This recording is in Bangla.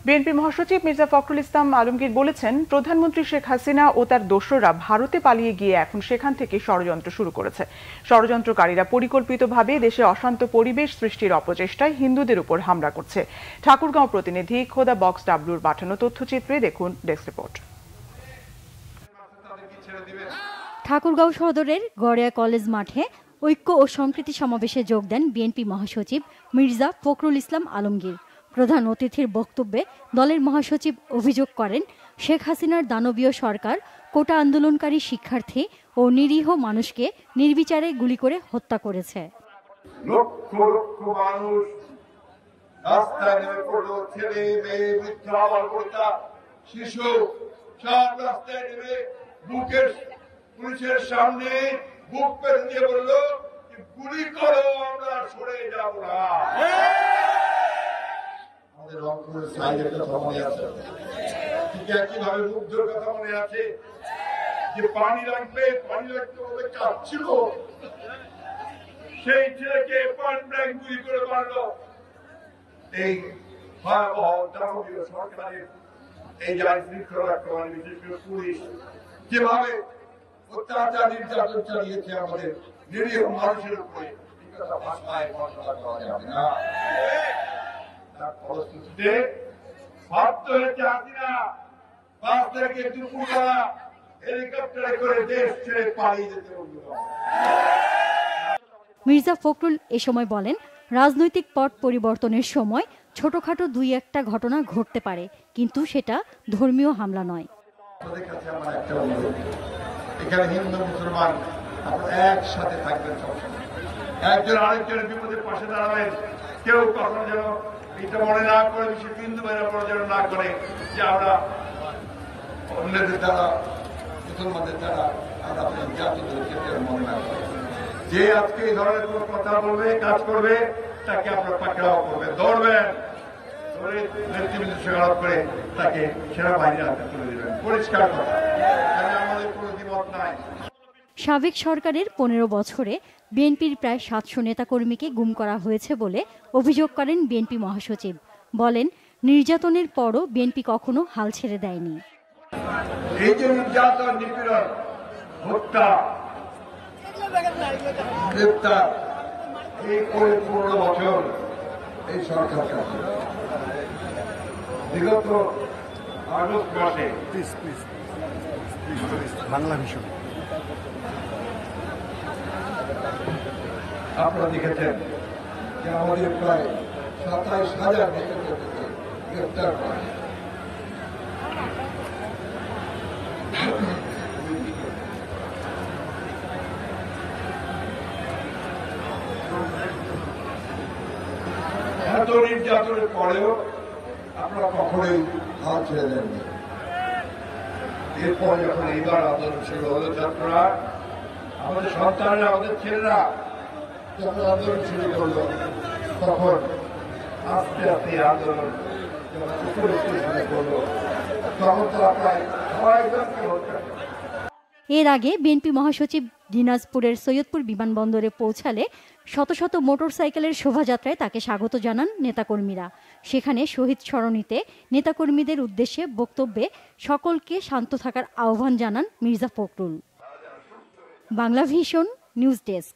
বিএনপি মহাসচিব মির্জা ফখরুল ইসলাম আলমগীর বলেছেন, প্রধানমন্ত্রী শেখ হাসিনা ও তার দোসররা ভারতে পালিয়ে গিয়ে এখন সেখান থেকে ষড়যন্ত্র শুরু করেছে। ষড়যন্ত্রকারীরা পরিকল্পিতভাবে দেশে অশান্ত পরিবেশ সৃষ্টির অপচেষ্টায় হিন্দুদের উপর হামলা করছে। ঠাকুরগাঁও প্রতিনিধি খোদা বক্স ডাবলুর পাঠানো তথ্যচিত্রে দেখুন ডেস্ক রিপোর্ট। ঠাকুরগাঁও সদরের গড়িয়া কলেজ মাঠে ঐক্য ও সম্প্রীতি সমাবেশে যোগ দেন বিএনপি মহাসচিব মির্জা ফখরুল ইসলাম আলমগীর। প্রধান অতিথির বক্তব্যে দলের মহাসচিব অভিযোগ করেন, শেখ হাসিনার দানবীয় সরকার কোটা আন্দোলনকারী শিক্ষার্থী ও নিরীহ মানুষকে নির্বিচারে গুলি করে হত্যা করেছে। লক্ষ লক্ষ মানুষ রাস্তায় নেমে পড়লো, ছেলে মেয়ে বৃদ্ধা বালকটা শিশু সব রাস্তায় নেমে পুলিশের সামনে বুক পেতে দিয়ে বললো, গুলি করো, আমরা সরে যাব না। আমাদের রংপুরের সাইডের কথা মনে আছে, ঠিক একইভাবে মুগ্ধর কথা মনে আছে, যে পানি লাগবে বলে কাঁদছিল, সেই ছেলেকে পয়েন্ট ব্ল্যাঙ্ক গুলি করে মারলো। এই ভয়াবহ দানবীয় সরকারের এই আইন শৃঙ্খলা রক্ষা বিশেষ করে পুলিশ যেভাবে অত্যাচার নির্যাতন চালিয়েছে আমাদের নিরীহ মানুষের উপরে, ভাষায় বর্ণনা করা যাবে না। তার ফলশ্রুতিতে বাধ্য হয়েছে হাসিনা 5 তারিখে দুপুরবেলা হেলিকপ্টারে করে দেশ ছেড়ে পালিয়ে যেতে বলল। মির্জা ফখরুল এ সময় বলেন, রাজনৈতিক পট পরিবর্তনের সময় ছোটখাটো 2-1টা ঘটনা ঘটতে পারে, কিন্তু সেটা ধর্মীয় হামলা নয়। এখানে হিন্দু মুসলমান আপনারা একসাথে থাকবেন, সবসময় একজন আরেকজনের বিপদের পাশে দাঁড়াবেন। কেউ কখনো যেন এটা মনে না করে, বিশেষ হিন্দু ভাইরা মনে যেন না করে যে আমরা অন্যদের দ্বারা, মুসলমানদের দ্বারা আমরা জাতি মনে না করে। যে আজকে এই ধরনের কোন কথা বলবে, কাজ করবে, তাকে আপনার পাকড়াও করবে, ধরবেন, ধরে নেতৃবৃন্দ স্বীকার করে তাকে সেনাবাহিনীর হাতে তুলে দেবেন। পরিষ্কার কথা, আমাদের কোনো দ্বিমত নাই। সাবেক সরকারের 15 বছরে বিএনপির প্রায় 700 নেতাকর্মীকে গুম করা হয়েছে বলে অভিযোগ করেন বিএনপি মহাসচিব। বলেন, নির্যাতনের পরও বিএনপি কখনো হাল ছেড়ে দেয়নি। এই যে নির্যাতন, নিপীড়ন, হত্যা, গ্রেপ্তার, এই করে 15 বছর এই সরকার কাছে বিগত আগস্ট মাসে বাংলা ভীষণ আপনারা দেখেছেন যে আমাদের প্রায় 27,000 নেতাকে গ্রেপ্তার করা হয়। এত নির্যাতনের পরেও আপনারা কখনোই হাত ছেড়ে দেননি। এরপর যখন এইবার আন্দোলন শুরু হলো, ছাত্ররা, আমাদের সন্তানরা, আমাদের ছেলেরা যখন আন্দোলন শুরু করলো, তখন আস্তে আস্তে আন্দোলন যখন শুরু করলো, তখন তো প্রায় 6জনকে হত্যা। এর আগে বিএনপি মহাসচিব দিনাজপুরের সৈয়দপুর বিমানবন্দরে পৌঁছালে শত শত মোটরসাইকেলের শোভাযাত্রায় তাকে স্বাগত জানান নেতাকর্মীরা। সেখানে শহীদ সরণিতে নেতাকর্মীদের উদ্দেশ্যে বক্তব্যে সকলকে শান্ত থাকার আহ্বান জানান Mirza Fakhrul. Bangla vision news desk.